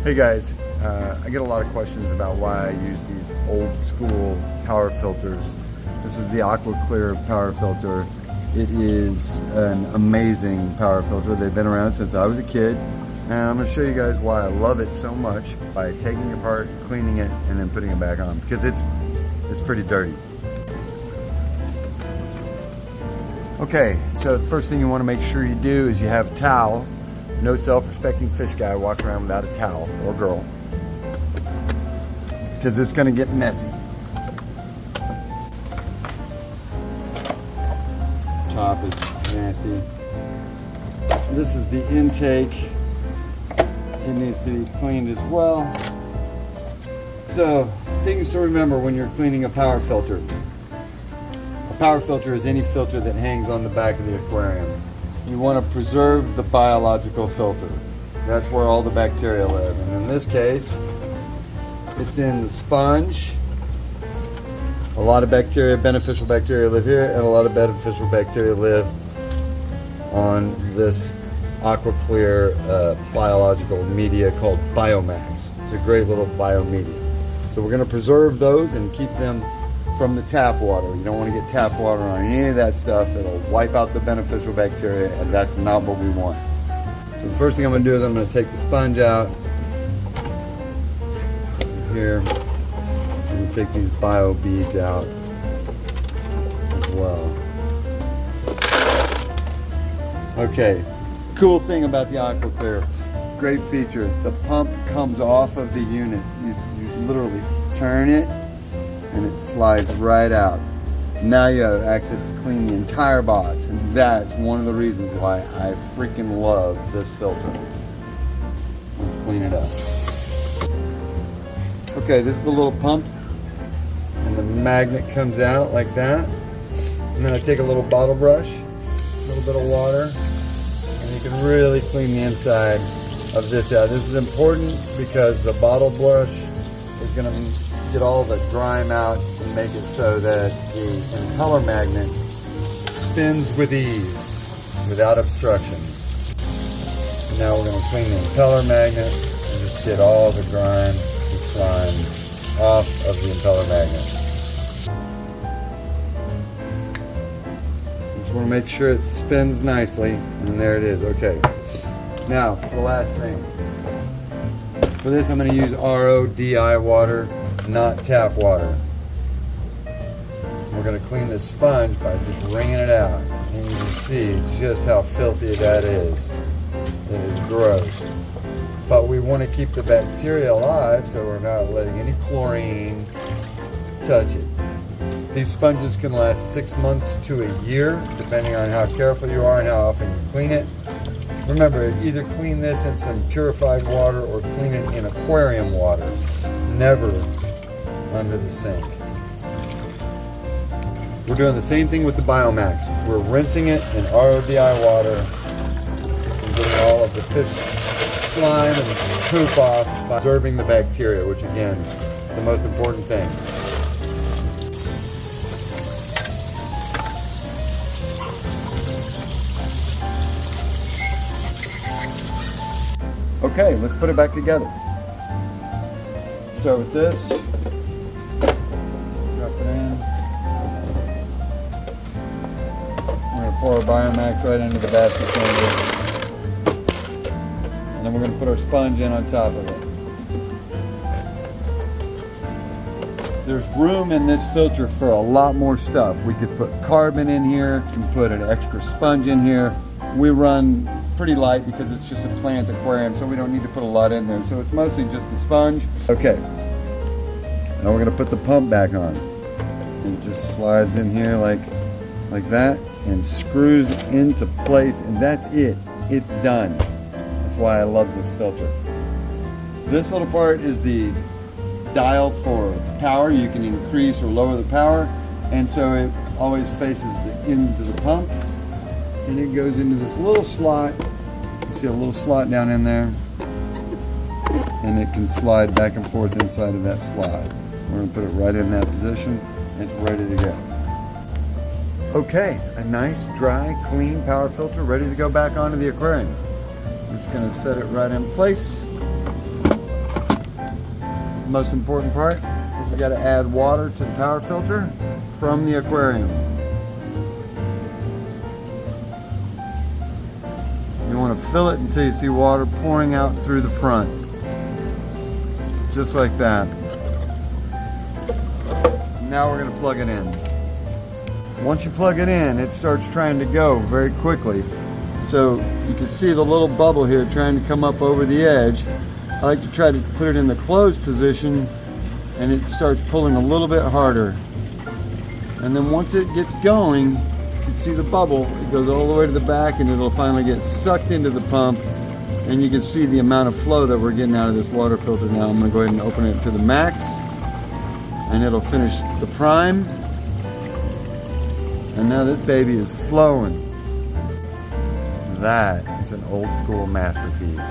Hey guys, I get a lot of questions about why I use these old school power filters. This is the Aqua Clear power filter. It is an amazing power filter. They've been around since I was a kid, and I'm going to show you guys why I love it so much by taking it apart, cleaning it, and then putting it back on, because it's pretty dirty. Okay, so the first thing you want to make sure you do is you have a towel. No self-respecting fish guy walking around without a towel, or girl, because it's going to get messy. Top is nasty. This is the intake. It needs to be cleaned as well. So, things to remember when you're cleaning a power filter. A power filter is any filter that hangs on the back of the aquarium. You want to preserve the biological filter. That's where all the bacteria live. And in this case, it's in the sponge. A lot of bacteria, beneficial bacteria live here, and a lot of beneficial bacteria live on this Aqua Clear biological media called Biomax. It's a great little biomedia. So we're going to preserve those and keep them from the tap water. You don't want to get tap water on any of that stuff. It'll wipe out the beneficial bacteria, and that's not what we want. So the first thing I'm going to do is I'm going to take the sponge out here. I'm going to take these bio beads out as well. Okay, cool thing about the Aqua Clear, great feature, the pump comes off of the unit. You literally turn it and it slides right out. Now you have access to clean the entire box, and that's one of the reasons why I freaking love this filter. Let's clean it up. Okay, this is the little pump, and the magnet comes out like that. And then I take a little bottle brush, a little bit of water, and you can really clean the inside of this out. This is important because the bottle brush is going to get all the grime out and make it so that the impeller magnet spins with ease without obstruction. And now we're going to clean the impeller magnet and just get all the grime and slime off of the impeller magnet. Just want to make sure it spins nicely, and there it is. Okay. Now for the last thing. For this I'm going to use RO/DI water, not tap water. We're going to clean this sponge by just wringing it out, and you can see just how filthy that is. It is gross. But we want to keep the bacteria alive, so we're not letting any chlorine touch it. These sponges can last 6 months to a year, depending on how careful you are and how often you clean it. Remember, either clean this in some purified water or clean it in aquarium water. Never under the sink. We're doing the same thing with the Biomax. We're rinsing it in RO/DI water and getting all of the fish slime and poop off by preserving the bacteria, which again is the most important thing. Okay, let's put it back together. Start with this. Drop it in. We're going to pour our Biomax right into the basket chamber. And then we're going to put our sponge in on top of it. There's room in this filter for a lot more stuff. We could put carbon in here, we can put an extra sponge in here. We run pretty light because it's just a plant aquarium, so we don't need to put a lot in there. So it's mostly just the sponge. Okay, now we're going to put the pump back on. It just slides in here like that and screws into place, and that's it. It's done. That's why I love this filter. This little part is the dial for power. You can increase or lower the power, and so it always faces into the pump, and it goes into this little slot. You see a little slot down in there, and it can slide back and forth inside of that slot. We're going to put it right in that position, and it's ready to go. Okay, a nice, dry, clean power filter ready to go back onto the aquarium. I'm just going to set it right in place. most important part is we got to add water to the power filter from the aquarium. You want to fill it until you see water pouring out through the front. Just like that. Now we're going to plug it in. Once you plug it in, it starts trying to go very quickly. So you can see the little bubble here trying to come up over the edge. I like to try to put it in the closed position, and it starts pulling a little bit harder. And then once it gets going, you can see the bubble. It goes all the way to the back, and it'll finally get sucked into the pump. And you can see the amount of flow that we're getting out of this water filter now. I'm going to go ahead and open it to the max, and it'll finish the prime. And now this baby is flowing. That is an old school masterpiece.